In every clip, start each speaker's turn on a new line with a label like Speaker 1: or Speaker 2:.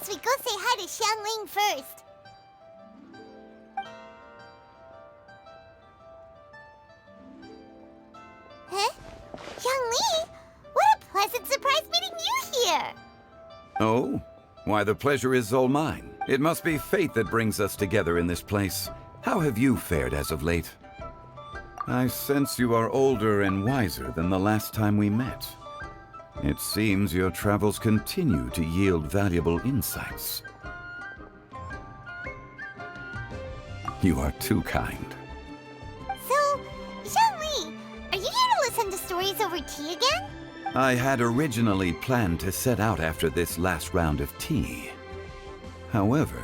Speaker 1: suggest we go say hi to Xiangling first. Huh? Xiangling? What a pleasant surprise meeting you here!
Speaker 2: Oh? Why, the pleasure is all mine. It must be fate that brings us together in this place. How have you fared as of late? I sense you are older and wiser than the last time we met. It seems your travels continue to yield valuable insights. You are too kind.
Speaker 1: So, Xiangling, are you here to listen to stories over tea again?
Speaker 2: I had originally planned to set out after this last round of tea. However,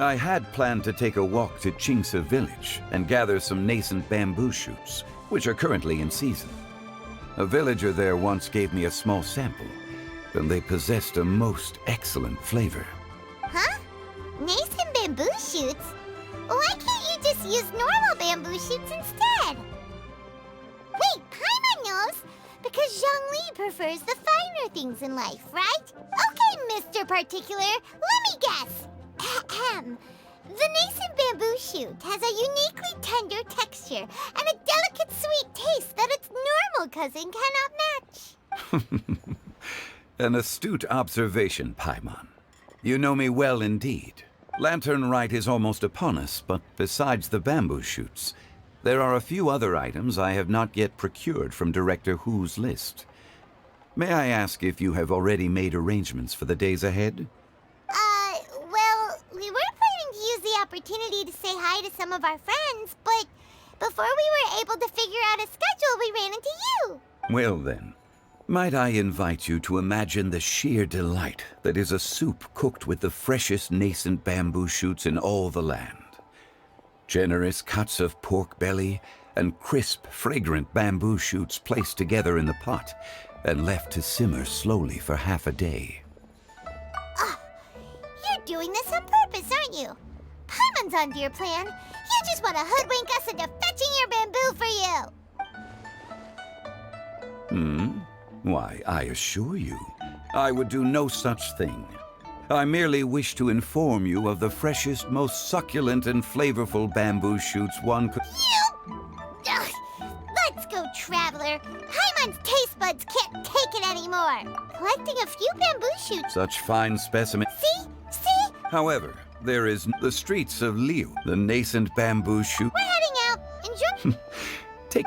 Speaker 2: I had planned to take a walk to Qingce village and gather some nascent bamboo shoots, which are currently in season. A villager there once gave me a small sample, and they possessed a most excellent flavor.
Speaker 1: Huh? Nascent bamboo shoots? Why can't you just use normal bamboo shoots instead? Wait, Paimon knows! Because Zhongli prefers the finer things in life, right? Okay, Mr. Particular, let me guess. Ahem. The nascent bamboo shoot has a uniquely tender texture and a delicate sweet taste that its normal cousin cannot match.
Speaker 2: An astute observation, Paimon. You know me well indeed. Lantern Rite is almost upon us, but besides the bamboo shoots, there are a few other items I have not yet procured from Director Hu's list. May I ask if you have already made arrangements for the days ahead?
Speaker 1: Well, we were planning to use the opportunity to say hi to some of our friends, but before we were able to figure out a schedule, we ran into you.
Speaker 2: Well then, might I invite you to imagine the sheer delight that is a soup cooked with the freshest nascent bamboo shoots in all the land. Generous cuts of pork belly and crisp, fragrant bamboo shoots placed together in the pot and left to simmer slowly for half a day.
Speaker 1: You're doing this on purpose, aren't you? Paimon's onto your plan. You just want to hoodwink us into fetching your bamboo for you.
Speaker 2: Why, I assure you, I would do no such thing. I merely wish to inform you of the freshest, most succulent and flavorful bamboo shoots one could—
Speaker 1: Ugh. Let's go, Traveler. Paimon's taste buds can't take it anymore. Collecting a few bamboo shoots.
Speaker 2: such fine specimens.
Speaker 1: See? See?
Speaker 2: However, there is the streets of Liu, the nascent bamboo shoot.
Speaker 1: We're heading out. Enjoy.
Speaker 2: Take.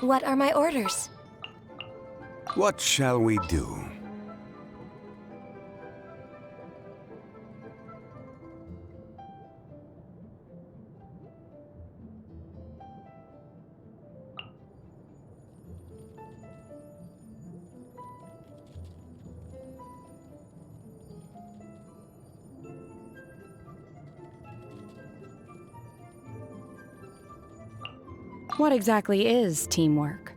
Speaker 3: What are my orders?
Speaker 2: What shall we do?
Speaker 4: What exactly is teamwork?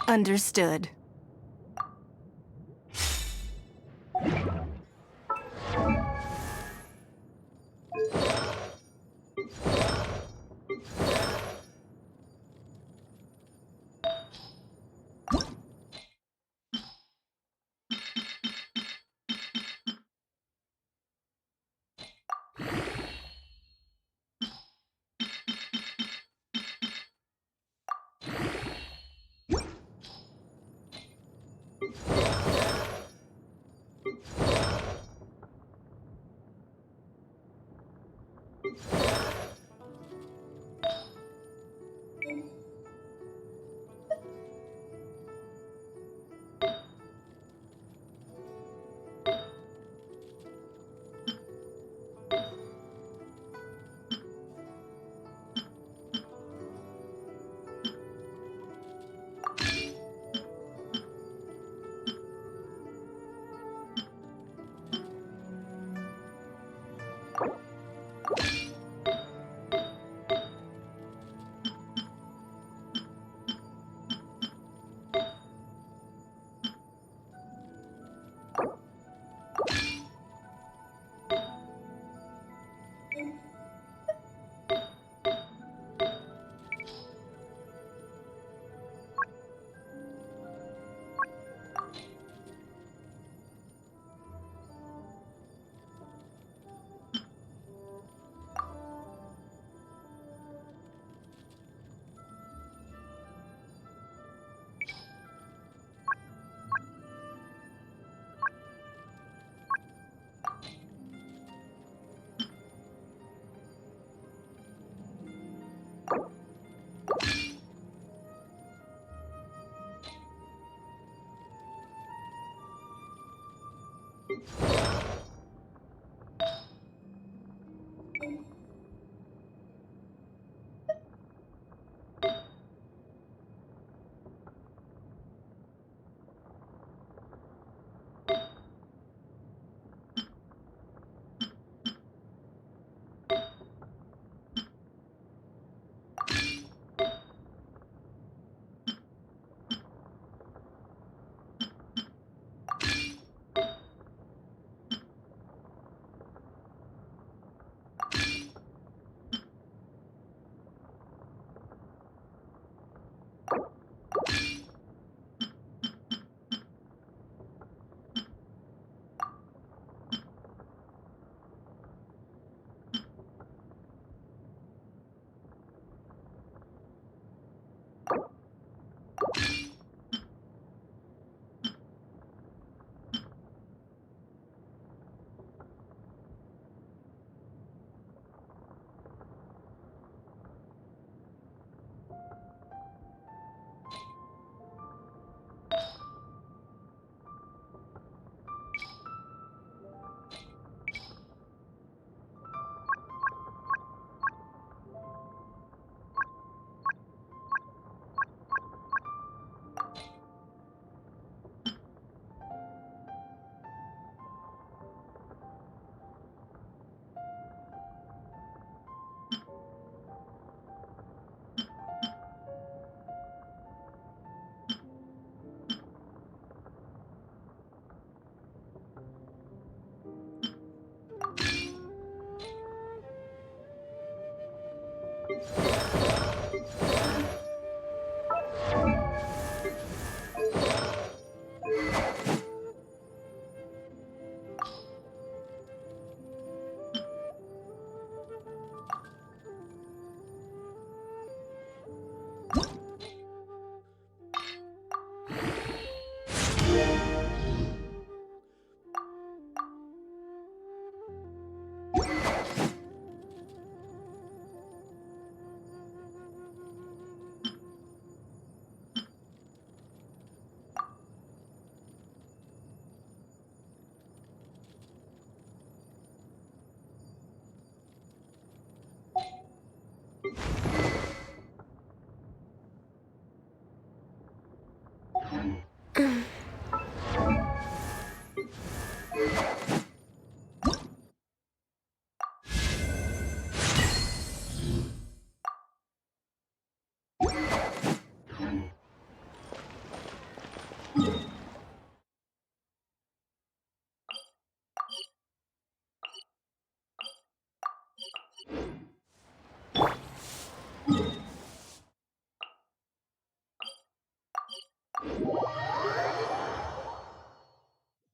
Speaker 3: Understood.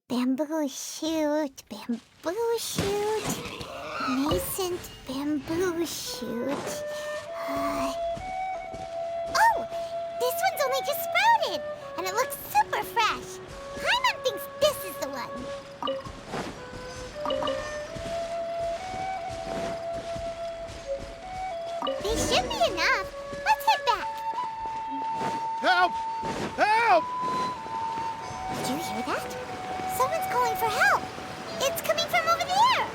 Speaker 1: Bamboo shoot, bamboo shoot, nascent bamboo shoot. Oh! This one's only just sprouted, and it looks super fresh. Paimon thinks this is the one. They should be enough. Let's head back.
Speaker 5: Help! Help!
Speaker 1: Did you hear that? Someone's calling for help. It's coming from over there.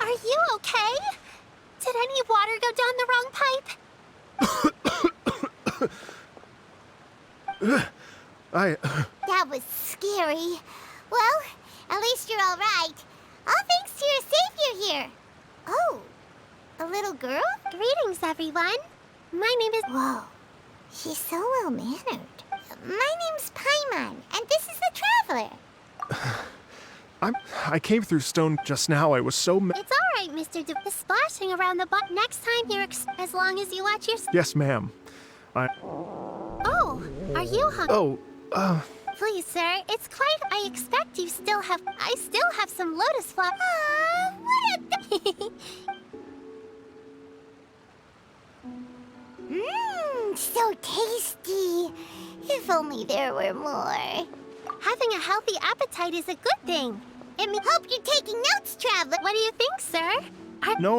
Speaker 6: Are you okay? Did any water go down the wrong pipe?
Speaker 1: That was scary. Well, at least you're all right. All thanks to your savior here. Oh, a little girl?
Speaker 6: Greetings, everyone. My name is...
Speaker 1: Whoa, she's so well-mannered. My name's Paimon, and this is the Traveler.
Speaker 5: I came through stone just now. I was so
Speaker 6: It's all right, Mr. The splashing around the butt. Next time you're as long as you watch your...
Speaker 5: Yes, ma'am.
Speaker 6: Oh, are you hungry?
Speaker 5: Oh,
Speaker 6: Please, sir. It's quite... I expect you still have... I still have some lotus flower.
Speaker 1: What a... so tasty. If only there were more.
Speaker 6: Having a healthy appetite is a good thing.
Speaker 1: Hope you're taking notes, Traveler.
Speaker 6: What do you think, sir?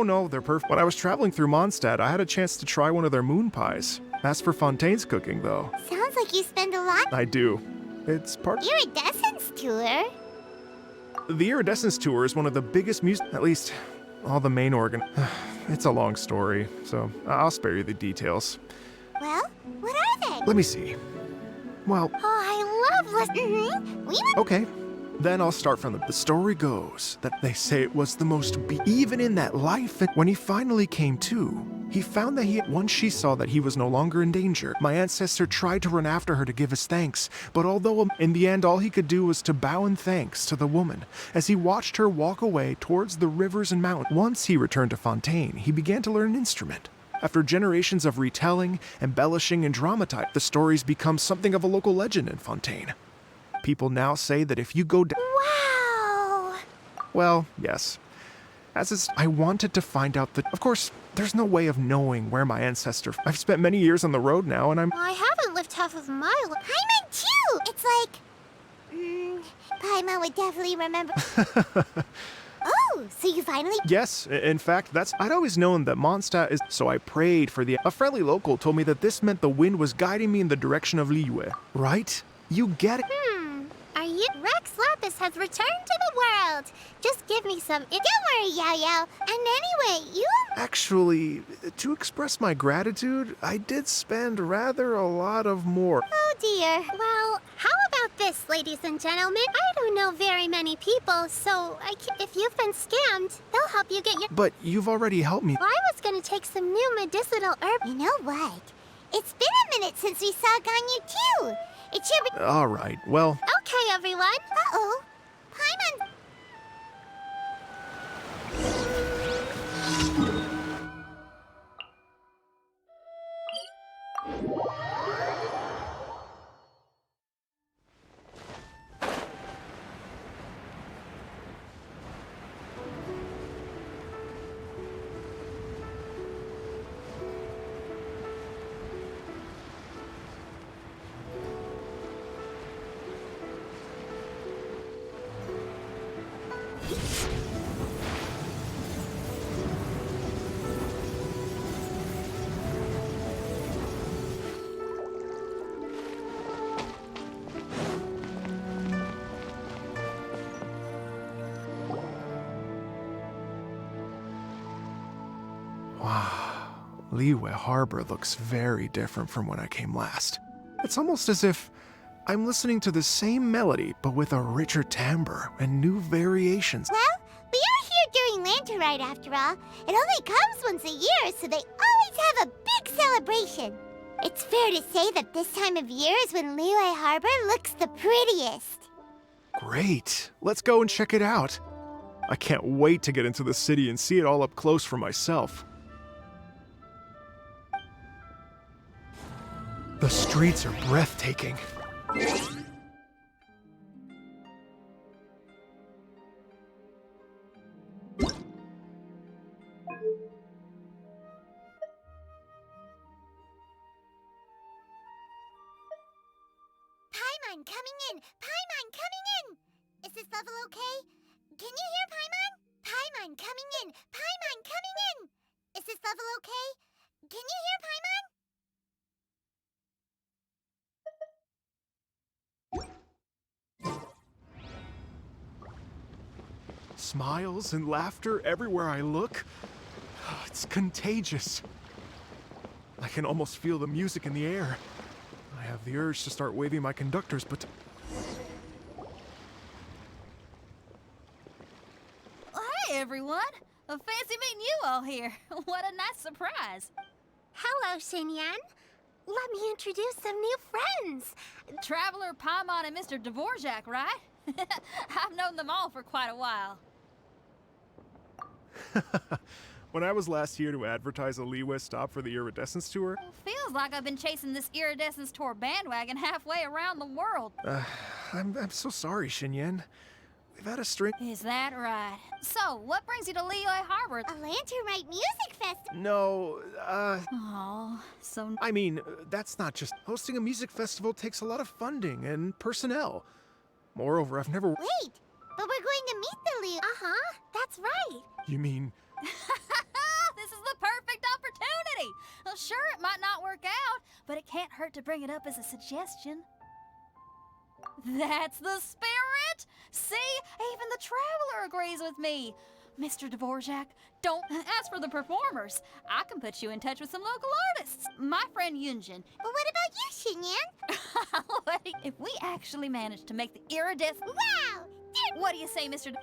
Speaker 5: no, they're perfect. When I was traveling through Mondstadt, I had a chance to try one of their moon pies. As for Fontaine's cooking, though,
Speaker 1: Sounds like you spend a lot.
Speaker 5: I do. It's part...
Speaker 1: Iridescence tour?
Speaker 5: The Iridescence Tour is one of the biggest at least, all the main organ... It's a long story, so I'll spare you the details.
Speaker 1: Well, what are they?
Speaker 5: Let me see. Well,
Speaker 6: Oh, I love listening.
Speaker 5: okay. Then I'll start from the story goes that they say it was the most even in that life. And when he finally came to, he found that once she saw that he was no longer in danger, my ancestor tried to run after her to give his thanks, but although in the end all he could do was to bow in thanks to the woman, as he watched her walk away towards the rivers and mountains. Once he returned to Fontaine, he began to learn an instrument. After generations of retelling, embellishing, and dramatizing, the stories become something of a local legend in Fontaine. People now say that if you go down...
Speaker 6: Wow.
Speaker 5: Well, yes. I wanted to find out that... Of course, there's no way of knowing where my ancestor... I've spent many years on the road now, and
Speaker 6: I haven't lived half of my life.
Speaker 1: Paimon, too! It's like... Paimon would definitely remember... Oh, so you finally...
Speaker 5: Yes, in fact, I'd always known that Mondstadt is... So I prayed for A friendly local told me that this meant the wind was guiding me in the direction of Liyue. Right? You get it?
Speaker 6: Are you... Rex Lapis has returned to the world. Just give me some...
Speaker 1: Don't worry, Yao Yao. And anyway, you...
Speaker 5: Actually, to express my gratitude, I did spend rather a lot of more.
Speaker 1: Oh, dear.
Speaker 6: Well, how about this, ladies and gentlemen? I don't know very many people, so if you've been scammed, they'll help you get your...
Speaker 5: But you've already helped me.
Speaker 6: Well, I was gonna take some new medicinal herb...
Speaker 1: You know what? It's been a minute since we saw Ganyu, too. It should be...
Speaker 5: All right, well...
Speaker 6: Okay, everyone.
Speaker 1: Uh-oh. Paimon...
Speaker 5: Liyue Harbor looks very different from when I came last. It's almost as if I'm listening to the same melody, but with a richer timbre and new variations.
Speaker 1: Well, we are here during Lantern Rite after all. It only comes once a year, so they always have a big celebration. It's fair to say that this time of year is when Liyue Harbor looks the prettiest.
Speaker 5: Great. Let's go and check it out. I can't wait to get into the city and see it all up close for myself. The streets are breathtaking.
Speaker 1: Paimon coming in! Paimon coming in! Is this the level okay? Can you hear Paimon? Paimon coming in! Paimon coming in! Is this level okay? Can you hear Paimon?
Speaker 5: Smiles and laughter everywhere I look. It's contagious. I can almost feel the music in the air. I have the urge to start waving my conductors, but...
Speaker 7: Hi, everyone. Fancy meeting you all here. What a nice surprise.
Speaker 6: Hello, Xinyan. Let me introduce some new friends.
Speaker 7: Traveler, Paimon, and Mr. Dvorak, right? I've known them all for quite a while.
Speaker 5: When I was last here to advertise a Liyue stop for the Iridescence Tour,
Speaker 7: Feels like I've been chasing this Iridescence Tour bandwagon halfway around the world.
Speaker 5: I'm so sorry, Xinyan. We've had a string...
Speaker 7: Is that right? So, what brings you to Liyue Harbor?
Speaker 1: A Lantern Rite Music Festival.
Speaker 5: No,
Speaker 7: Oh, so...
Speaker 5: I mean, that's not just... Hosting a music festival takes a lot of funding and personnel. Moreover, I've never...
Speaker 1: Wait, but we're going to meet the Liyue.
Speaker 6: Uh-huh, that's right.
Speaker 5: You mean...
Speaker 7: This is the perfect opportunity! Well, sure, it might not work out, but it can't hurt to bring it up as a suggestion. That's the spirit! See? Even the Traveler agrees with me. Mr. Dvorak, don't... As for the performers, I can put you in touch with some local artists. My friend Yunjin.
Speaker 1: But what about you, Xinyan?
Speaker 7: If we actually manage to make the iridescent...
Speaker 1: Wow!
Speaker 7: What do you say, Mr.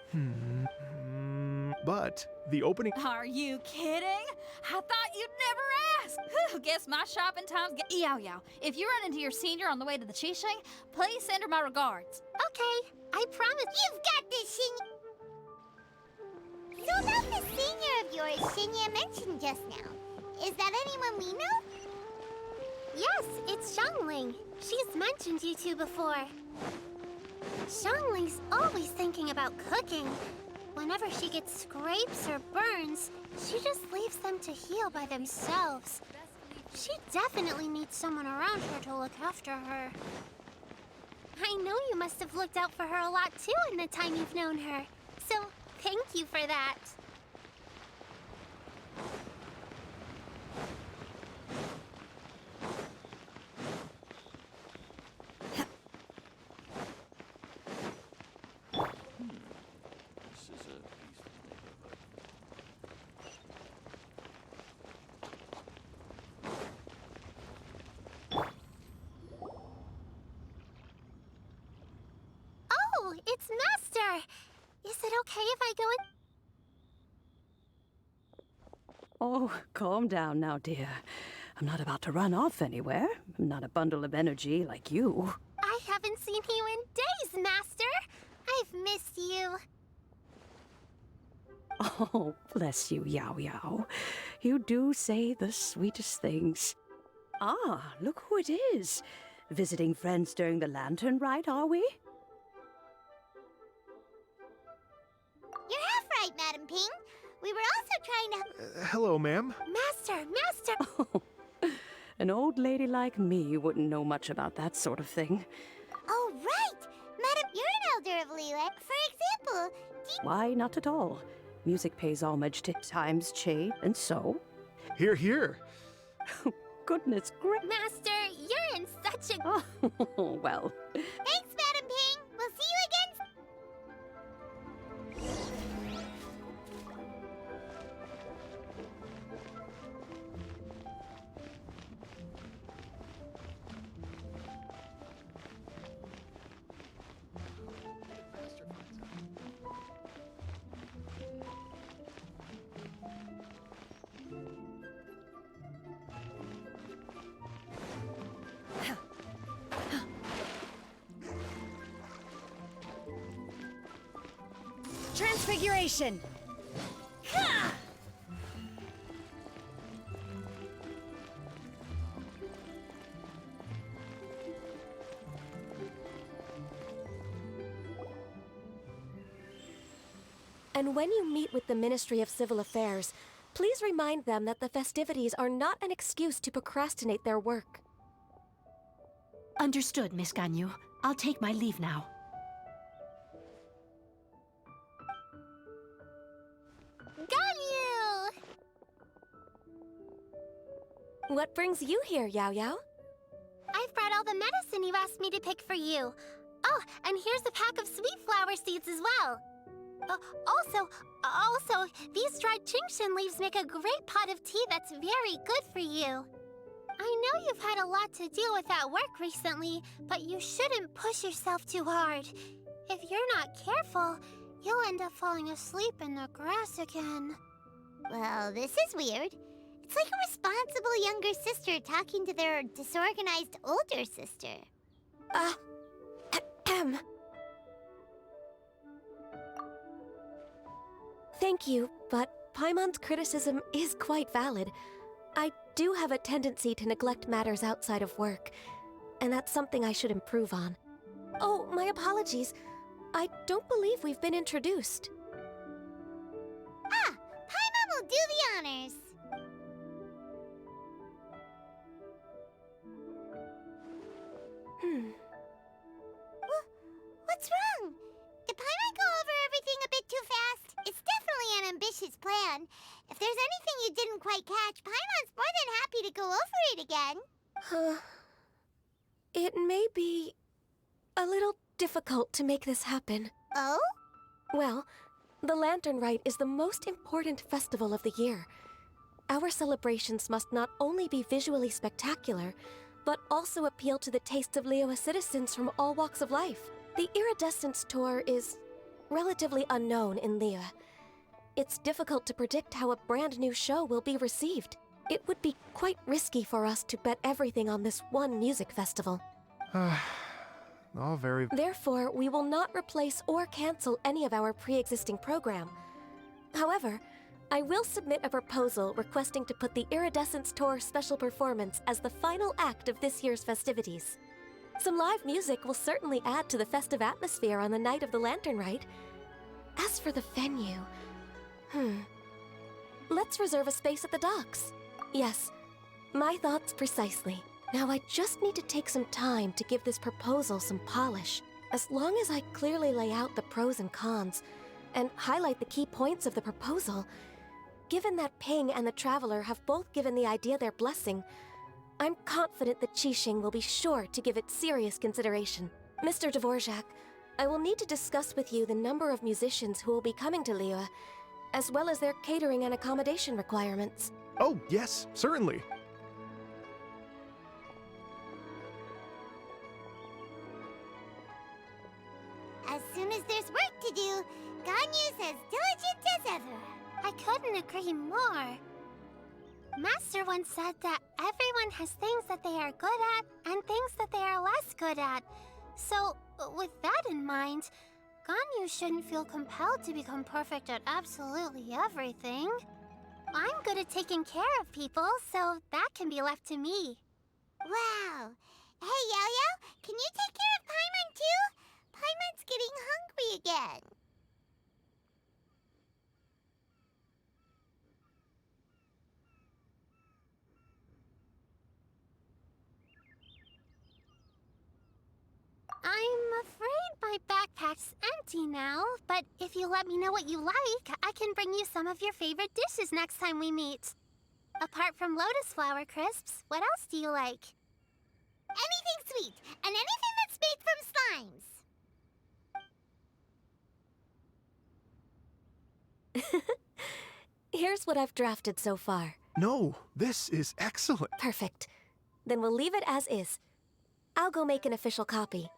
Speaker 5: But the opening...
Speaker 7: Are you kidding? I thought you'd never ask. Whew, guess my shopping time's get... Yao Yao, if you run into your senior on the way to the Qixing, please send her my regards.
Speaker 6: Okay, I promise.
Speaker 1: You've got this, Xinyan. So about the senior of yours Xinyan mentioned just now, is that anyone we know?
Speaker 6: Yes, it's Xiangling. She's mentioned you two before. Xiangling's always thinking about cooking. Whenever she gets scrapes or burns, she just leaves them to heal by themselves. She definitely needs someone around her to look after her. I know you must have looked out for her a lot too in the time you've known her. So, thank you for that. Oh, it's Master! Is it okay if I go in?
Speaker 8: Oh, calm down now, dear. I'm not about to run off anywhere. I'm not a bundle of energy like you.
Speaker 6: I haven't seen you in days, Master! I've missed you.
Speaker 8: Oh, bless you, Yao Yao. You do say the sweetest things. Ah, look who it is. Visiting friends during the Lantern Rite, are we?
Speaker 1: You're half right, Madam Ping. We were also trying to...
Speaker 5: hello, ma'am.
Speaker 6: Master!
Speaker 8: Oh, an old lady like me wouldn't know much about that sort of thing.
Speaker 1: Oh, right! Madam, you're an elder of Liyue. For example,
Speaker 8: Why, not at all. Music pays homage to times change, and so...
Speaker 5: Here, here.
Speaker 8: Goodness gracious.
Speaker 6: Master, you're in such a...
Speaker 8: Oh, well.
Speaker 1: thanks, Madam Ping. We'll see you again.
Speaker 4: Transfiguration!
Speaker 3: And when you meet with the Ministry of Civil Affairs, please remind them that the festivities are not an excuse to procrastinate their work.
Speaker 9: Understood, Miss Ganyu. I'll take my leave now.
Speaker 3: What brings you here, Yao Yao?
Speaker 6: I've brought all the medicine you asked me to pick for you. Oh, and here's a pack of sweet flower seeds as well. Also, these dried Genshin leaves make a great pot of tea that's very good for you. I know you've had a lot to deal with at work recently, but you shouldn't push yourself too hard. If you're not careful, you'll end up falling asleep in the grass again.
Speaker 1: Well, this is weird. It's like a responsible younger sister talking to their disorganized older sister.
Speaker 3: Thank you, but Paimon's criticism is quite valid. I do have a tendency to neglect matters outside of work, and that's something I should improve on. Oh, my apologies. I don't believe we've been introduced.
Speaker 1: Ah, Paimon will do the honors. What's wrong? Did Paimon go over everything a bit too fast? It's definitely an ambitious plan. If there's anything you didn't quite catch, Paimon's more than happy to go over it again.
Speaker 3: It may be a little difficult to make this happen.
Speaker 1: Oh?
Speaker 3: Well, the Lantern Rite is the most important festival of the year. Our celebrations must not only be visually spectacular, but also appeal to the tastes of Liyue citizens from all walks of life. The Iridescence Tour is relatively unknown in Liyue. It's difficult to predict how a brand new show will be received. It would be quite risky for us to bet everything on this one music festival.
Speaker 5: All very...
Speaker 3: Therefore, we will not replace or cancel any of our pre-existing program. However, I will submit a proposal requesting to put the Iridescence Tour special performance as the final act of this year's festivities. Some live music will certainly add to the festive atmosphere on the night of the Lantern Rite. As for the venue... Let's reserve a space at the docks. Yes, my thoughts precisely. Now I just need to take some time to give this proposal some polish. As long as I clearly lay out the pros and cons, and highlight the key points of the proposal, given that Ping and the Traveler have both given the idea their blessing, I'm confident that Qixing will be sure to give it serious consideration. Mr. Dvorak, I will need to discuss with you the number of musicians who will be coming to Liyue, as well as their catering and accommodation requirements.
Speaker 5: Oh, yes, certainly.
Speaker 1: As soon as there's work to do, Ganyu's as diligent as ever.
Speaker 6: I couldn't agree more. Master once said that everyone has things that they are good at and things that they are less good at. So, with that in mind, Ganyu shouldn't feel compelled to become perfect at absolutely everything. I'm good at taking care of people, so that can be left to me.
Speaker 1: Wow. Hey, Yao-Yao, can you take care of Paimon too? Paimon's getting hungry again.
Speaker 6: I'm afraid my backpack's empty now, but if you let me know what you like, I can bring you some of your favorite dishes next time we meet. Apart from lotus flower crisps, what else do you like?
Speaker 1: Anything sweet, and anything that's made from slimes.
Speaker 3: Here's what I've drafted so far.
Speaker 5: No, this is excellent.
Speaker 3: Perfect. Then we'll leave it as is. I'll go make an official copy.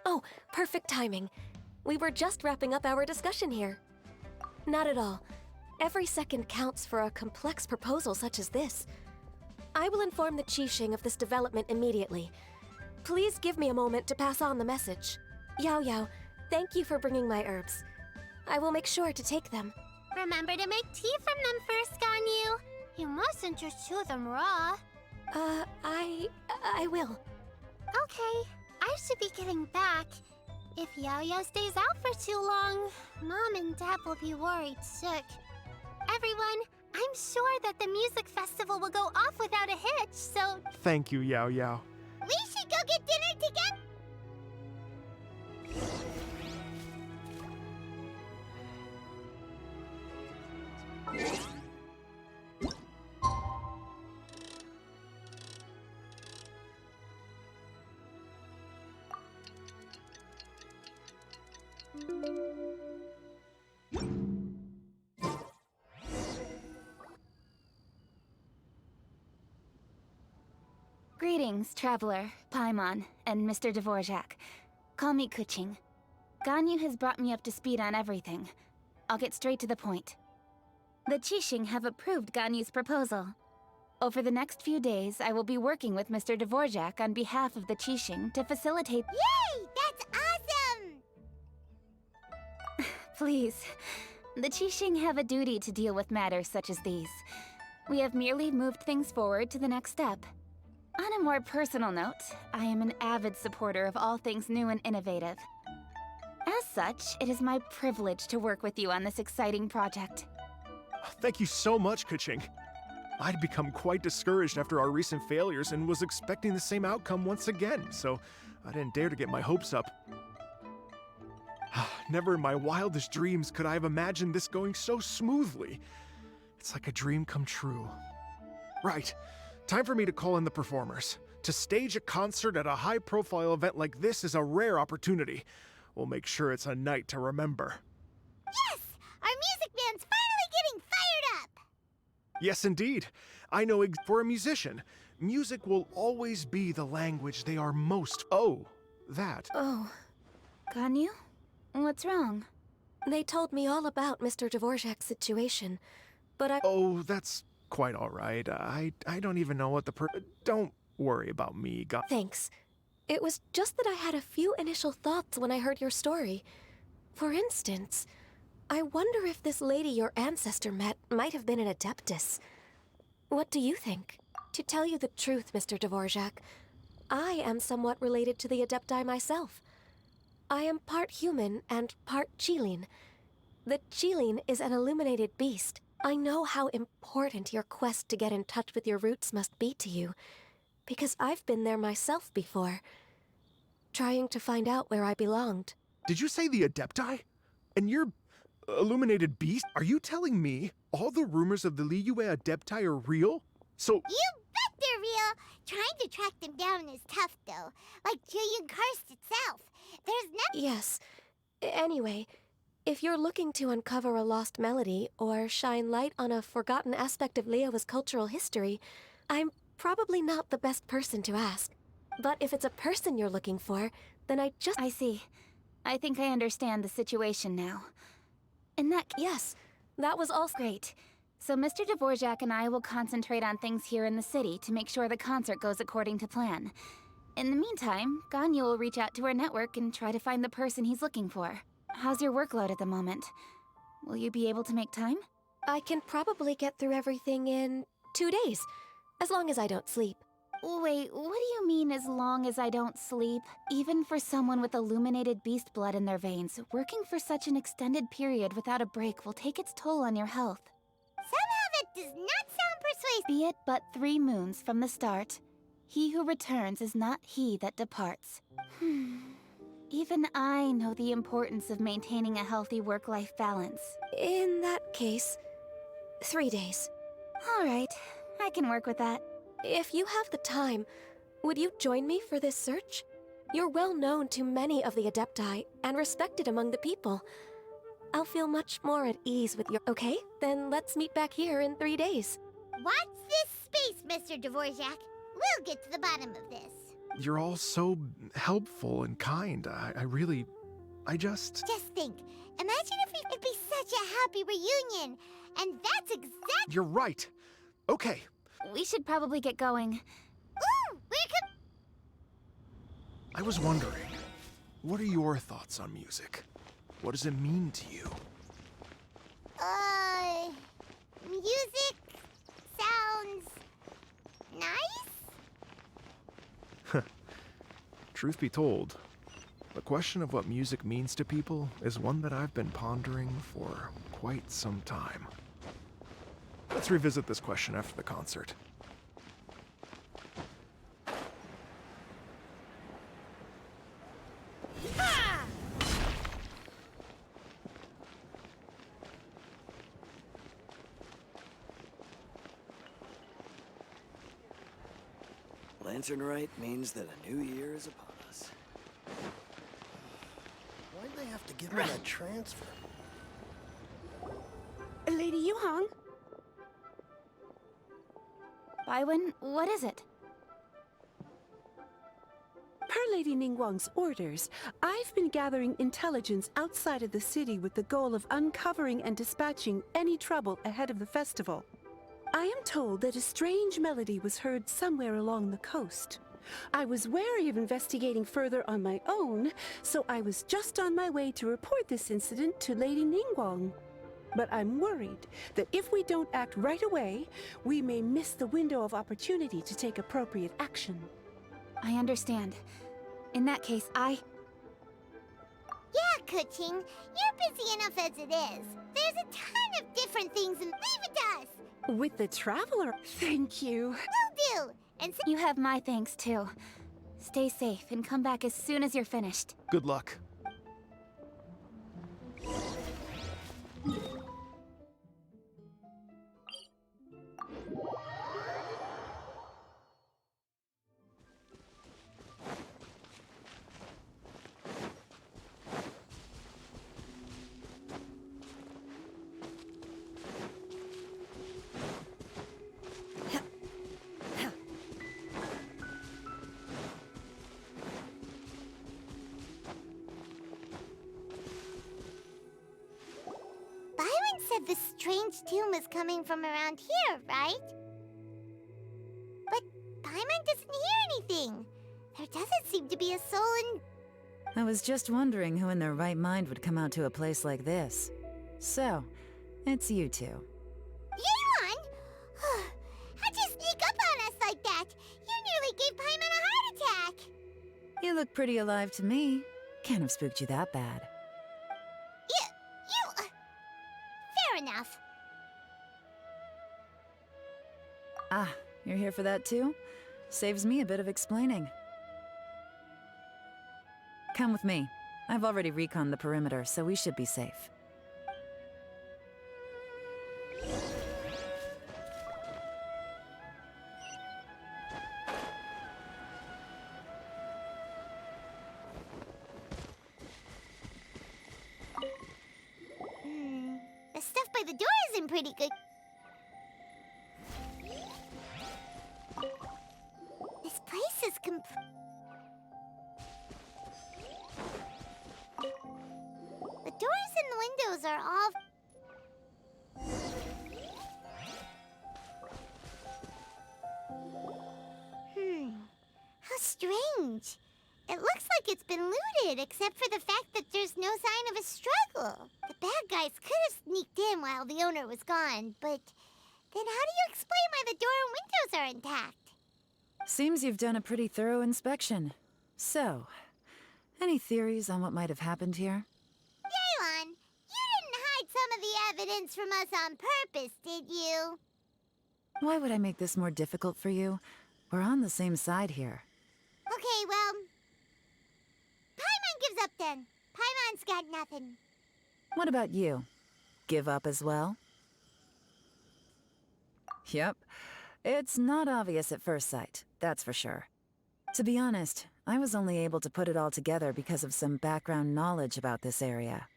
Speaker 3: Oh, perfect timing. We were just wrapping up our discussion here. Not at all. Every second counts for a complex proposal such as this. I will inform the Qixing of this development immediately. Please give me a moment to pass on the message. Yao Yao, thank you for bringing my herbs. I will make sure to take them.
Speaker 6: Remember to make tea from them first, Ganyu. You mustn't just chew them raw.
Speaker 3: I will.
Speaker 6: Okay, I should be getting back. If Yao-Yao stays out for too long, Mom and Dad will be worried sick. Everyone, I'm sure that the music festival will go off without a hitch, so...
Speaker 5: Thank you, Yao Yao.
Speaker 1: We should go get dinner together.
Speaker 9: Greetings, Traveler, Paimon, and Mr. Dvorak. Call me Kuching. Ganyu has brought me up to speed on everything. I'll get straight to the point. The Qixing have approved Ganyu's proposal. Over the next few days, I will be working with Mr. Dvorak on behalf of the Qixing to facilitate—
Speaker 1: Yay! That's awesome!
Speaker 9: Please. The Qixing have a duty to deal with matters such as these. We have merely moved things forward to the next step. On a more personal note, I am an avid supporter of all things new and innovative. As such, it is my privilege to work with you on this exciting project.
Speaker 5: Thank you so much, Kuching. I'd become quite discouraged after our recent failures and was expecting the same outcome once again, so I didn't dare to get my hopes up. Never in my wildest dreams could I have imagined this going so smoothly. It's like a dream come true. Right. Time for me to call in the performers. To stage a concert at a high-profile event like this is a rare opportunity. We'll make sure it's a night to remember.
Speaker 1: Yes! Our music band's finally getting fired up!
Speaker 5: Yes, indeed. I know for a musician, music will always be the language they are most— Oh, that.
Speaker 9: Oh. Ganyu? What's wrong?
Speaker 3: They told me all about Mr. Dvorak's situation, but I—
Speaker 5: Oh, that's quite all right. I don't even know what Don't worry about me,
Speaker 3: Thanks. It was just that I had a few initial thoughts when I heard your story. For instance, I wonder if this lady your ancestor met might have been an Adeptus. What do you think? To tell you the truth, Mr. Dvorak, I am somewhat related to the Adepti myself. I am part human and part Qilin. The Qilin is an illuminated beast. I know how important your quest to get in touch with your roots must be to you, because I've been there myself before, trying to find out where I belonged.
Speaker 5: Did you say the Adepti? And you're illuminated beast? Are you telling me all the rumors of the Liyue Adepti are real? So—
Speaker 1: You bet they're real! Trying to track them down is tough, though. Like Julian Karst itself. There's nothing—
Speaker 3: Yes. Anyway, if you're looking to uncover a lost melody or shine light on a forgotten aspect of Liyue's cultural history, I'm probably not the best person to ask. But if it's a person you're looking for, then
Speaker 9: I see. I think I understand the situation now.
Speaker 3: Yes, that was all
Speaker 9: great. So Mr. Dvorak and I will concentrate on things here in the city to make sure the concert goes according to plan. In the meantime, Ganyu will reach out to her network and try to find the person he's looking for. How's your workload at the moment? Will you be able to make time?
Speaker 3: I can probably get through everything in 2 days, as long as I don't sleep.
Speaker 9: Wait, what do you mean as long as I don't sleep? Even for someone with illuminated beast blood in their veins, working for such an extended period without a break will take its toll on your health.
Speaker 1: Somehow that does not sound persuasive.
Speaker 9: Be it but 3 moons from the start, he who returns is not he that departs. Even I know the importance of maintaining a healthy work-life balance.
Speaker 3: In that case, 3 days.
Speaker 9: All right, I can work with that.
Speaker 3: If you have the time, would you join me for this search? You're well known to many of the Adepti and respected among the people. I'll feel much more at ease with your— Okay, then let's meet back here in 3 days.
Speaker 1: Watch this space, Mr. Dvorak. We'll get to the bottom of this.
Speaker 5: You're all so helpful and kind. I just
Speaker 1: think, imagine if we could be such a happy reunion. And that's exactly—
Speaker 5: You're right. Okay.
Speaker 9: We should probably get going.
Speaker 1: Ooh,
Speaker 5: I was wondering, what are your thoughts on music? What does it mean to you?
Speaker 1: Music sounds nice?
Speaker 5: Truth be told, the question of what music means to people is one that I've been pondering for quite some time. Let's revisit this question after the concert.
Speaker 10: Lantern Rite means that a new year is upon us. Why'd they have to give me that transfer.
Speaker 8: Lady Yuhang?
Speaker 9: Baiwen, what is it?
Speaker 11: Per Lady Ningguang's orders, I've been gathering intelligence outside of the city with the goal of uncovering and dispatching any trouble ahead of the festival. I am told that a strange melody was heard somewhere along the coast. I was wary of investigating further on my own, so I was just on my way to report this incident to Lady Ningguang. But I'm worried that if we don't act right away, we may miss the window of opportunity to take appropriate action.
Speaker 9: I understand. In that case,
Speaker 1: Yeah, Kuching, you're busy enough as it is. There's a ton of different things and leave it to us.
Speaker 11: With the Traveler, thank you.
Speaker 1: Will do. And
Speaker 9: you have my thanks too. Stay safe and come back as soon as you're finished.
Speaker 5: Good luck.
Speaker 1: said the strange tune was coming from around here, right? But Paimon doesn't hear anything. There doesn't seem to be a soul in...
Speaker 12: I was just wondering who in their right mind would come out to a place like this. So, it's you two.
Speaker 1: Yeon! How'd you sneak up on us like that? You nearly gave Paimon a heart attack!
Speaker 12: You look pretty alive to me. Can't have spooked you that bad.
Speaker 1: Fair enough.
Speaker 12: Ah, you're here for that too? Saves me a bit of explaining. Come with me. I've already reconned the perimeter, so we should be safe.
Speaker 1: The stuff by the door isn't pretty good. This place is The doors and the windows are all... How strange. It looks like it's been looted, except for the fact that there's no sign of a struggle. The bad guys could have sneaked in while the owner was gone, but then how do you explain why the door and windows are intact?
Speaker 12: Seems you've done a pretty thorough inspection. So, any theories on what might have happened here?
Speaker 1: Yeon, you didn't hide some of the evidence from us on purpose, did you?
Speaker 12: Why would I make this more difficult for you? We're on the same side here.
Speaker 1: Okay, well... Paimon gives up then. Paimon's got nothing.
Speaker 12: What about you? Give up as well? Yep. It's not obvious at first sight, that's for sure. To be honest, I was only able to put it all together because of some background knowledge about this area.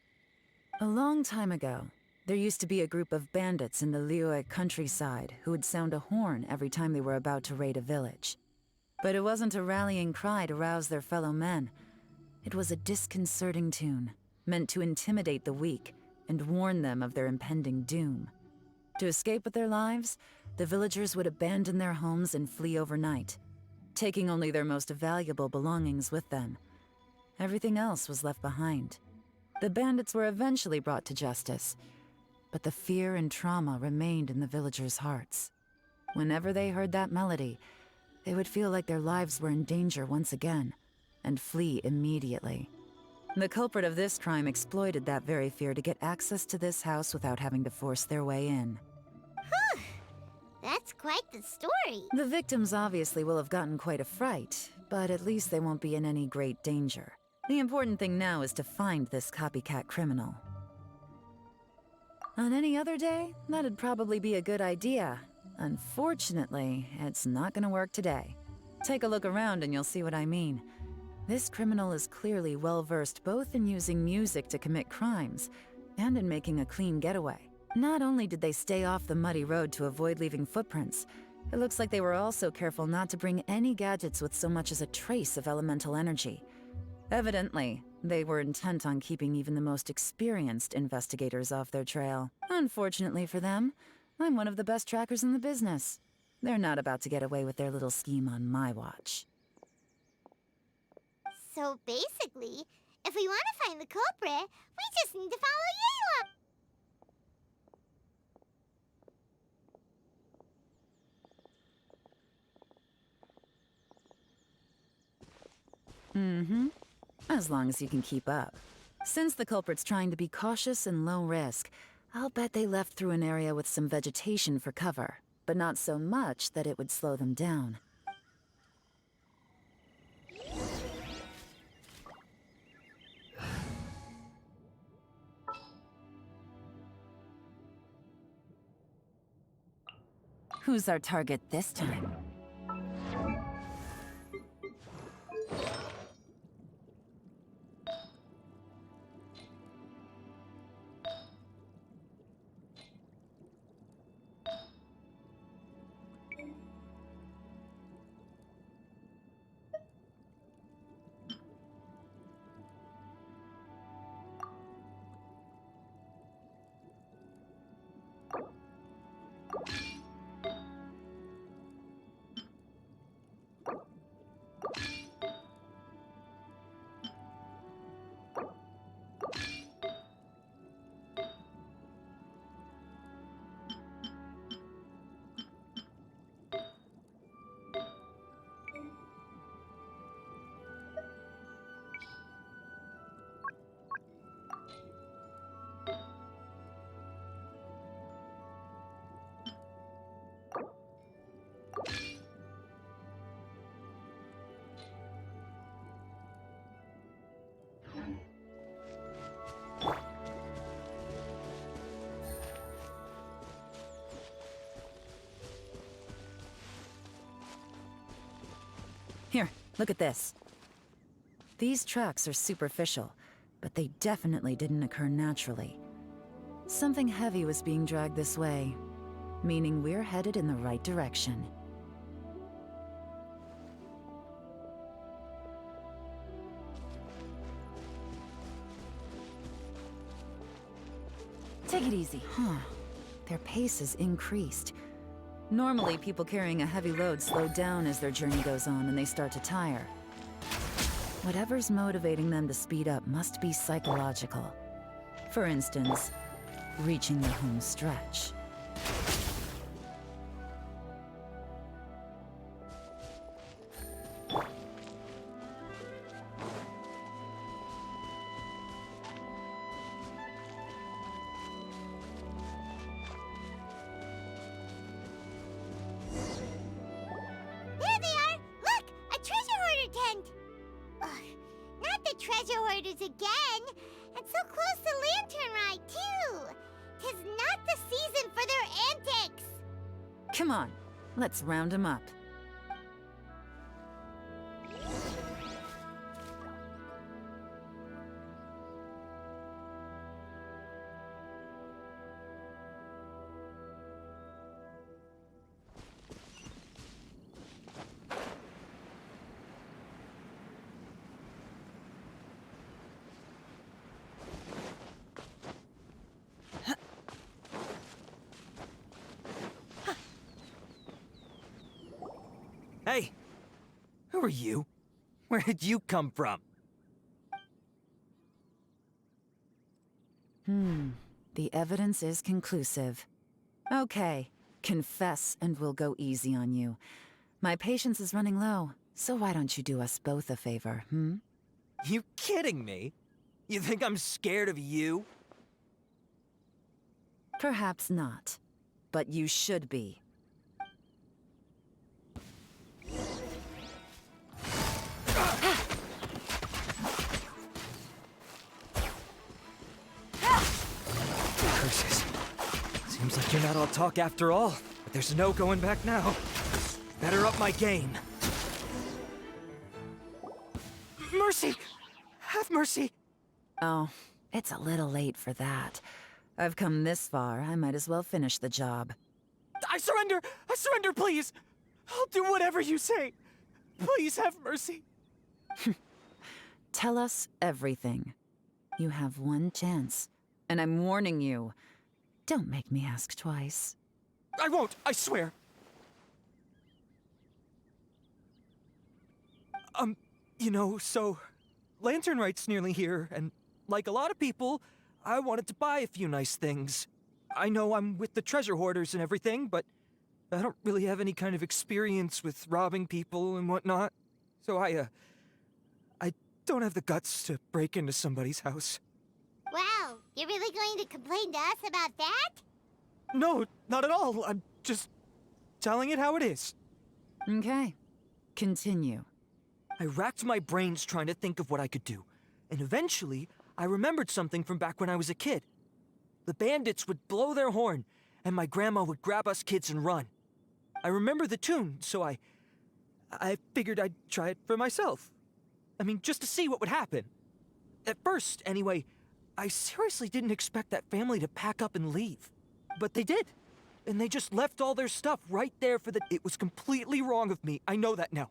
Speaker 12: A long time ago, there used to be a group of bandits in the Liyue countryside who would sound a horn every time they were about to raid a village. But it wasn't a rallying cry to rouse their fellow men. It was a disconcerting tune, meant to intimidate the weak and warn them of their impending doom. To escape with their lives, the villagers would abandon their homes and flee overnight, taking only their most valuable belongings with them. Everything else was left behind. The bandits were eventually brought to justice, but the fear and trauma remained in the villagers' hearts. Whenever they heard that melody, they would feel like their lives were in danger once again, and flee immediately. The culprit of this crime exploited that very fear to get access to this house without having to force their way in.
Speaker 1: That's quite the story.
Speaker 12: The victims obviously will have gotten quite a fright, but at least they won't be in any great danger. The important thing now is to find this copycat criminal. On any other day, that'd probably be a good idea. Unfortunately, it's not gonna work today. Take a look around and you'll see what I mean. This criminal is clearly well-versed both in using music to commit crimes and in making a clean getaway. Not only did they stay off the muddy road to avoid leaving footprints, it looks like they were also careful not to bring any gadgets with so much as a trace of elemental energy. Evidently, they were intent on keeping even the most experienced investigators off their trail. Unfortunately for them, I'm one of the best trackers in the business. They're not about to get away with their little scheme on my watch.
Speaker 1: So basically, if we want to find the culprit, we just need to follow you up.
Speaker 12: Mm-hmm. As long as you can keep up. Since the culprit's trying to be cautious and low risk, I'll bet they left through an area with some vegetation for cover, but not so much that it would slow them down. Who's our target this time? Here, look at this. These tracks are superficial, but they definitely didn't occur naturally. Something heavy was being dragged this way, meaning we're headed in the right direction. Take it easy. Their pace is increased. Normally, people carrying a heavy load slow down as their journey goes on and they start to tire. Whatever's motivating them to speed up must be psychological. For instance, reaching the home stretch.
Speaker 1: Again, and so close to Lantern Rite, too. 'Tis not the season for their antics.
Speaker 12: Come on, let's round them up.
Speaker 13: Hey! Who are you? Where did you come from?
Speaker 12: The evidence is conclusive. Okay, confess and we'll go easy on you. My patience is running low, so why don't you do us both a favor,
Speaker 13: You kidding me? You think I'm scared of you?
Speaker 12: Perhaps not, but you should be.
Speaker 13: Curses. Seems like you're not all talk after all, but there's no going back now. Better up my game. mercy! Have mercy!
Speaker 12: Oh, it's a little late for that. I've come this far, I might as well finish the job.
Speaker 13: I surrender! I surrender, please! I'll do whatever you say! Please have mercy!
Speaker 12: Tell us everything. You have one chance, and I'm warning you. Don't make me ask twice.
Speaker 13: I won't, I swear! You know, so... Lantern Rite's nearly here, and like a lot of people, I wanted to buy a few nice things. I know I'm with the treasure hoarders and everything, but I don't really have any kind of experience with robbing people and whatnot. So I don't have the guts to break into somebody's house.
Speaker 1: Wow, you're really going to complain to us about that?
Speaker 13: No, not at all. I'm just telling it how it is.
Speaker 12: Okay. Continue.
Speaker 13: I racked my brains trying to think of what I could do, and eventually, I remembered something from back when I was a kid. The bandits would blow their horn, and my grandma would grab us kids and run. I remember the tune, so I figured I'd try it for myself. I mean, just to see what would happen. At first, anyway, I seriously didn't expect that family to pack up and leave. But they did. And they just left all their stuff right there for the... It was completely wrong of me. I know that now.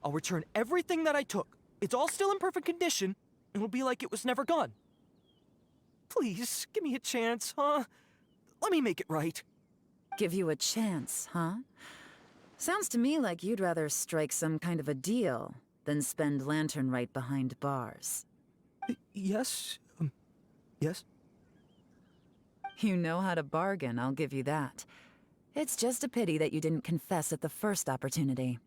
Speaker 13: I'll return everything that I took. It's all still in perfect condition. It'll be like it was never gone. Please, give me a chance, huh? Let me make it right.
Speaker 12: Give you a chance, huh? Sounds to me like you'd rather strike some kind of a deal than spend Lantern Rite behind bars.
Speaker 13: Yes? Yes?
Speaker 12: You know how to bargain, I'll give you that. It's just a pity that you didn't confess at the first opportunity.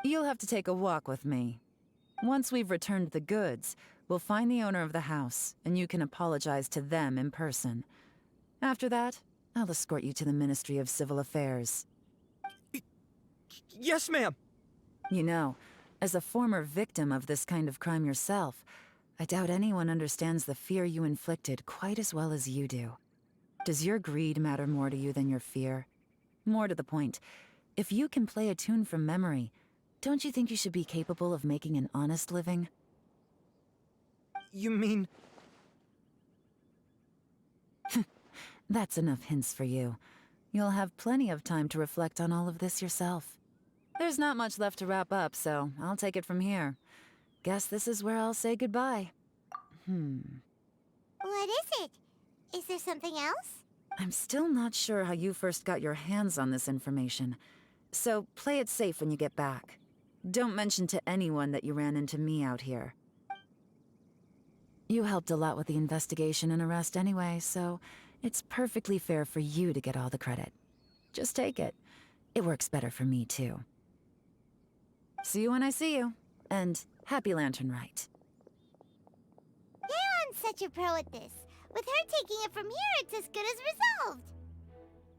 Speaker 12: You'll have to take a walk with me. Once we've returned the goods, we'll find the owner of the house, and you can apologize to them in person. After that, I'll escort you to the Ministry of Civil Affairs.
Speaker 13: Yes, ma'am!
Speaker 12: You know, as a former victim of this kind of crime yourself, I doubt anyone understands the fear you inflicted quite as well as you do. Does your greed matter more to you than your fear? More to the point, if you can play a tune from memory, don't you think you should be capable of making an honest living?
Speaker 13: You mean...
Speaker 12: That's enough hints for you. You'll have plenty of time to reflect on all of this yourself. There's not much left to wrap up, so I'll take it from here. Guess this is where I'll say goodbye.
Speaker 1: What is it? Is there something else?
Speaker 12: I'm still not sure how you first got your hands on this information, so play it safe when you get back. Don't mention to anyone that you ran into me out here. You helped a lot with the investigation and arrest anyway, so it's perfectly fair for you to get all the credit. Just take it. It works better for me, too. See you when I see you, and happy Lantern Rite.
Speaker 1: Leon's such a pro at this. With her taking it from here, it's as good as resolved.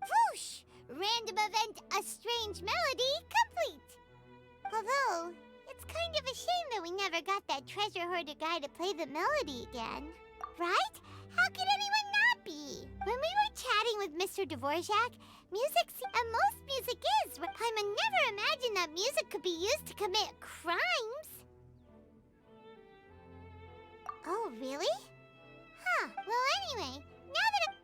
Speaker 1: Whoosh! Random event, a strange melody, complete. Although, it's kind of a shame that we never got that treasure hoarder guy to play the melody again. Right? How could anyone not be? When we were chatting with Mr. Dvorak, and most music is, Paimon never imagined that music could be used to commit crimes. Oh, really? Huh, well anyway, now that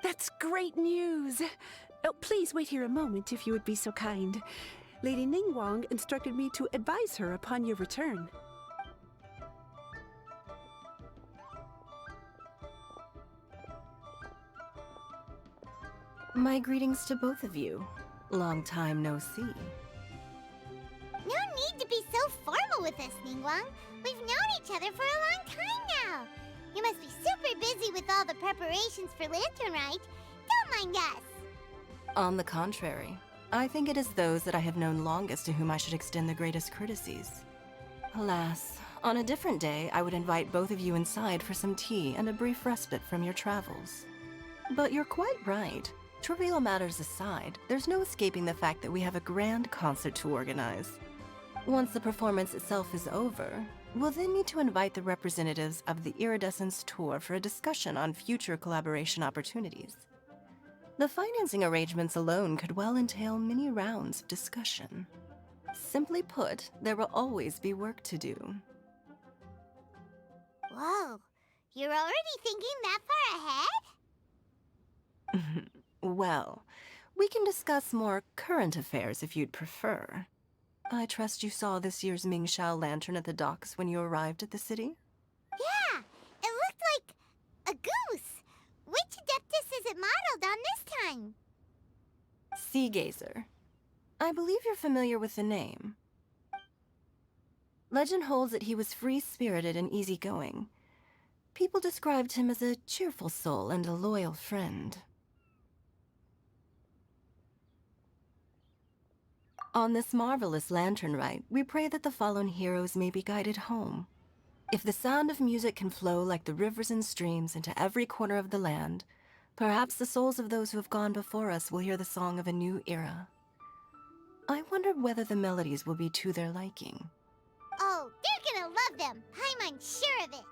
Speaker 11: That's great news! Oh, please wait here a moment if you would be so kind. Lady Ningguang instructed me to advise her upon your return.
Speaker 3: My greetings to both of you. Long time no see.
Speaker 1: No need to be so formal with us, Ningguang. We've known each other for a long time now. You must be super busy with all the preparations for Lantern Rite. Don't mind us.
Speaker 3: On the contrary, I think it is those that I have known longest to whom I should extend the greatest courtesies. Alas, on a different day, I would invite both of you inside for some tea and a brief respite from your travels. But you're quite right. Trivial matters aside, there's no escaping the fact that we have a grand concert to organize. Once the performance itself is over, we'll then need to invite the representatives of the Iridescence Tour for a discussion on future collaboration opportunities. The financing arrangements alone could well entail many rounds of discussion. Simply put, there will always be work to do.
Speaker 1: Whoa, you're already thinking that far ahead?
Speaker 3: Well, we can discuss more current affairs if you'd prefer. I trust you saw this year's Mingxiao lantern at the docks when you arrived at the city?
Speaker 1: Yeah, it looked like a goose. Which Adeptus is it modeled on this time?
Speaker 3: Sea Gazer. I believe you're familiar with the name. Legend holds that he was free-spirited and easygoing. People described him as a cheerful soul and a loyal friend. On this marvelous lantern rite, we pray that the fallen heroes may be guided home. If the sound of music can flow like the rivers and streams into every corner of the land, perhaps the souls of those who have gone before us will hear the song of a new era. I wondered whether the melodies will be to their liking.
Speaker 1: Oh, they're gonna love them. I'm sure of it.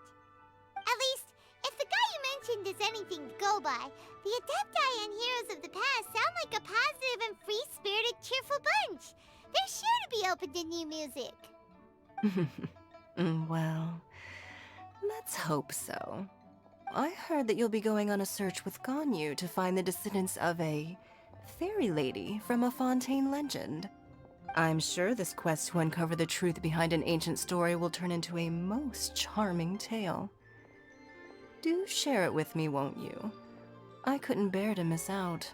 Speaker 1: At least, if the guy you mentioned is anything to go by, the Adepti and heroes of the past sound like a positive and free-spirited, cheerful bunch. They're sure to be open to new music.
Speaker 3: Well, let's hope so. I heard that you'll be going on a search with Ganyu to find the descendants of a fairy lady from a Fontaine legend. I'm sure this quest to uncover the truth behind an ancient story will turn into a most charming tale. Do share it with me, won't you? I couldn't bear to miss out.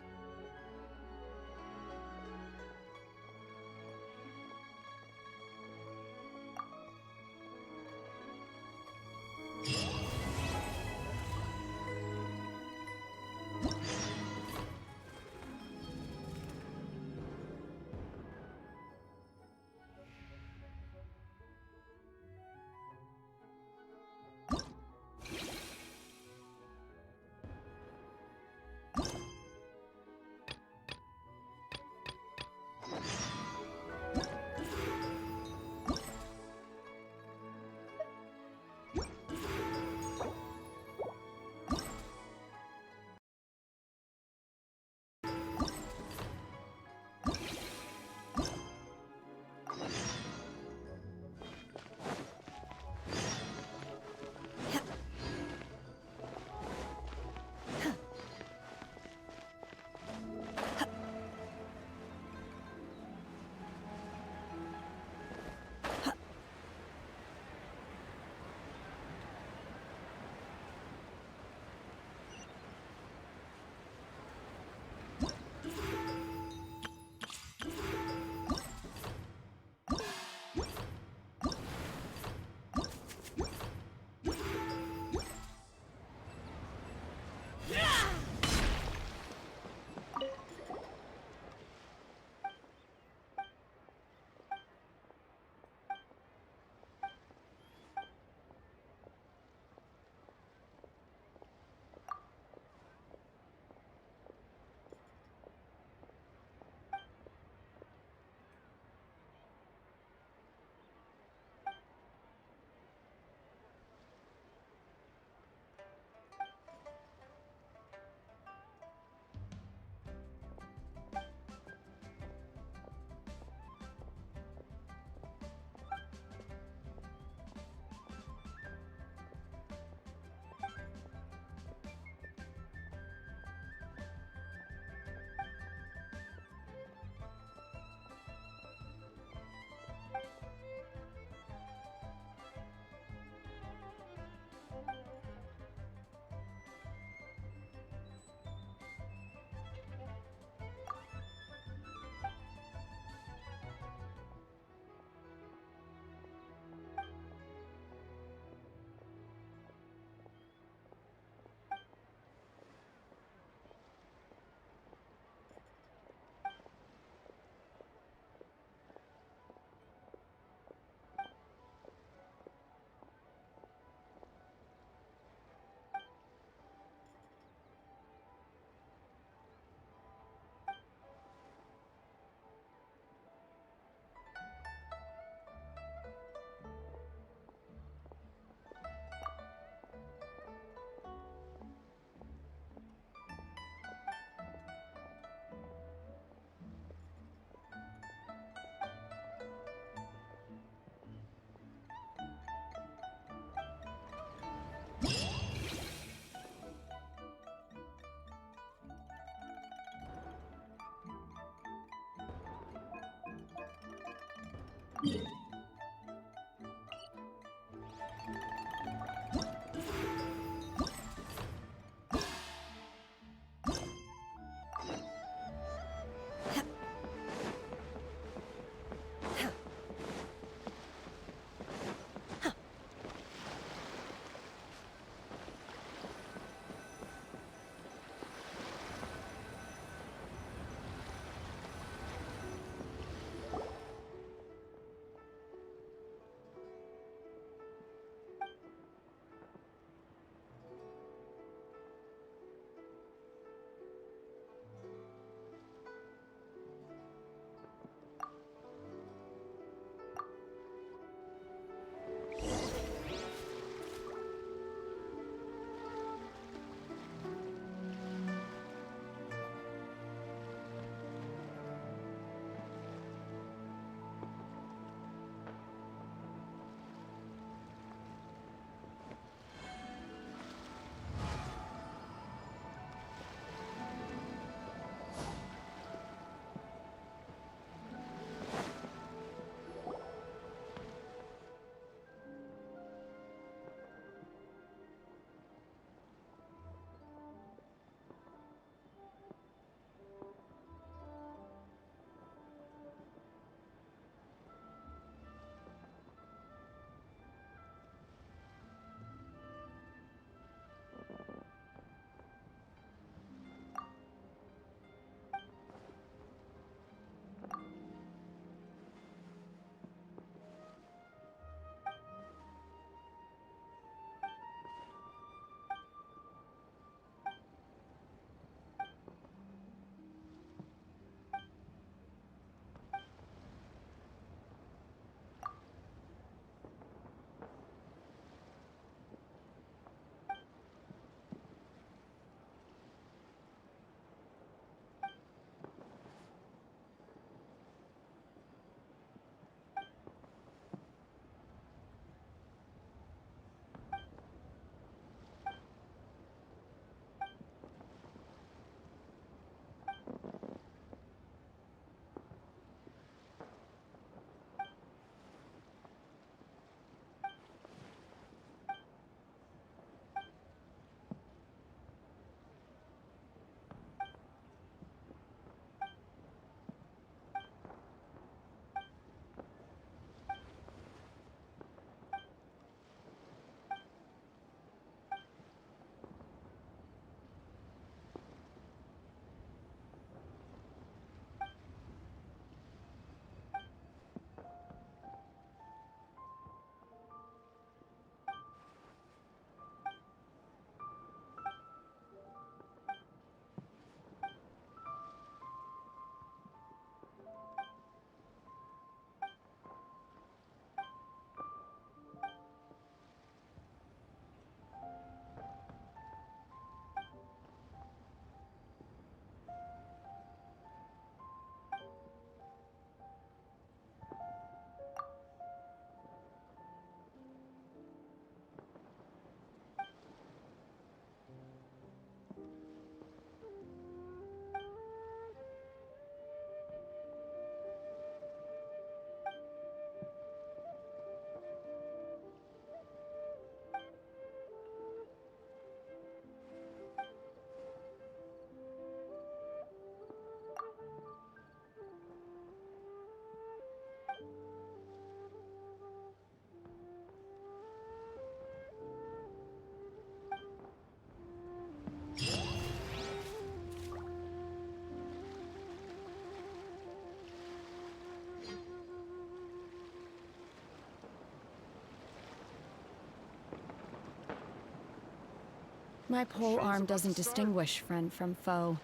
Speaker 4: My pole arm doesn't distinguish friend from foe,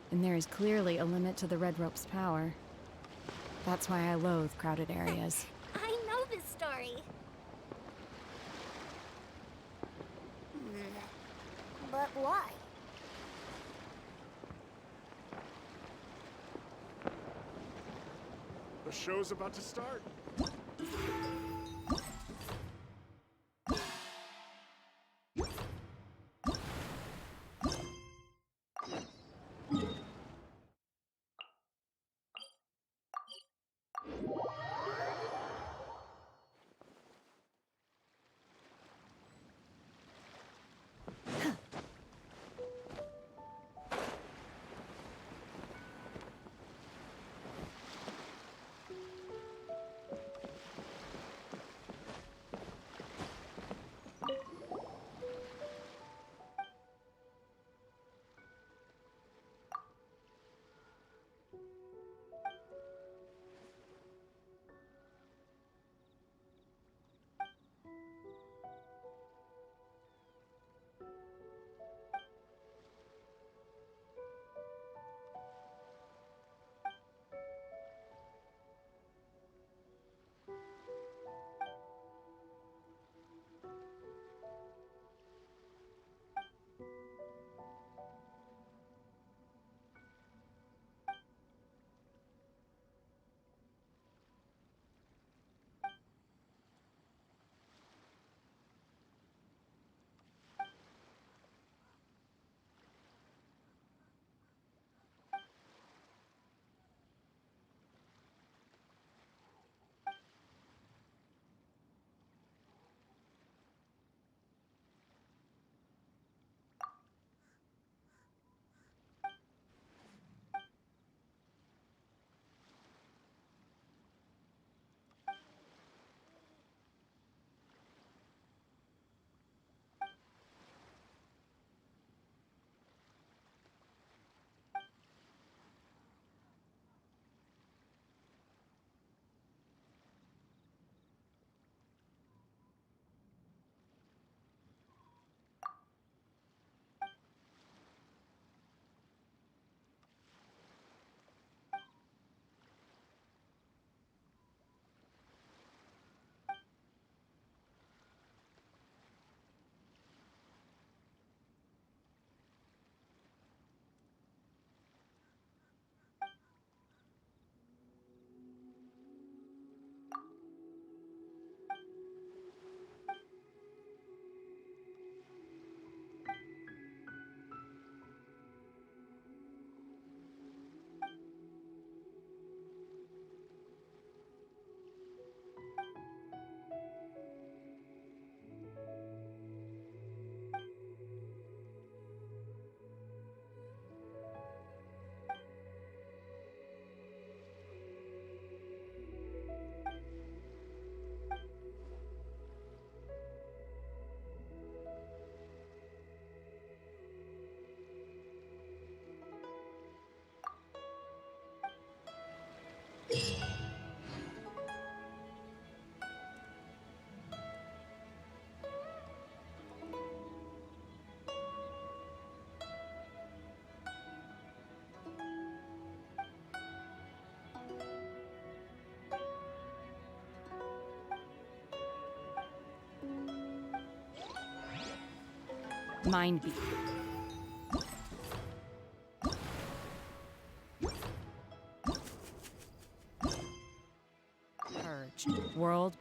Speaker 4: and there is clearly a limit to the red rope's power. That's why I loathe crowded areas.
Speaker 1: I know this story. But why?
Speaker 5: The show's about to start.
Speaker 4: Mind beat. Purge. World.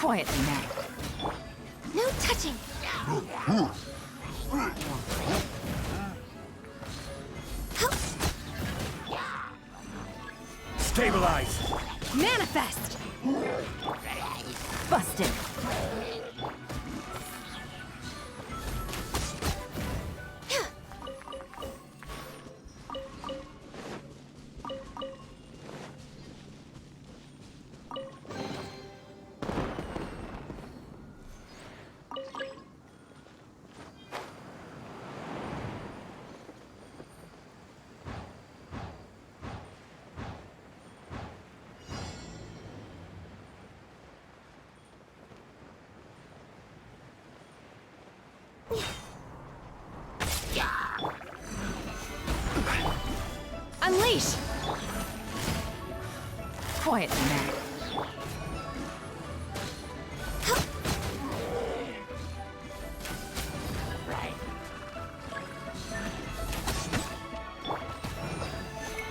Speaker 12: Quietly now.
Speaker 3: No touching!
Speaker 13: Stabilize!
Speaker 4: Manifest!
Speaker 12: Busted.
Speaker 4: Unleash!
Speaker 12: Quietly now.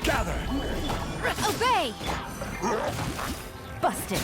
Speaker 13: Gather!
Speaker 4: Obey!
Speaker 12: Busted.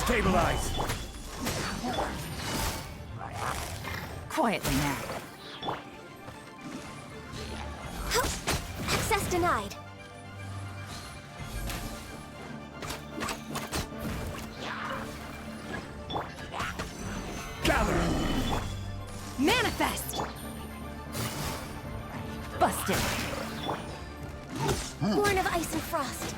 Speaker 13: Stabilize!
Speaker 12: Quietly now.
Speaker 3: Access denied.
Speaker 13: Gather!
Speaker 4: Manifest!
Speaker 12: Busted.
Speaker 3: Born of ice and frost.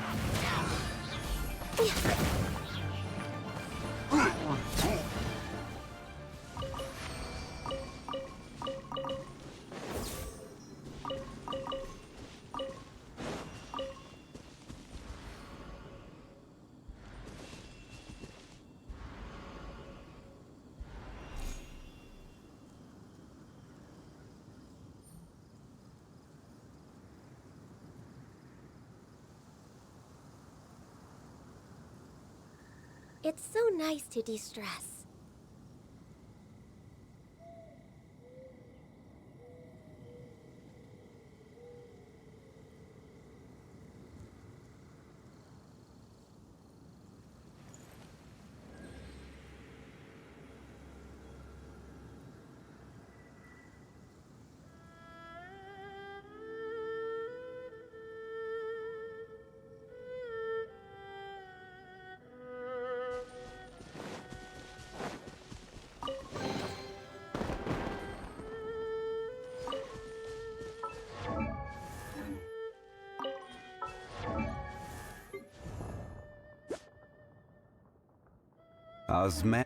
Speaker 3: It's so nice to de-stress.
Speaker 2: Osman.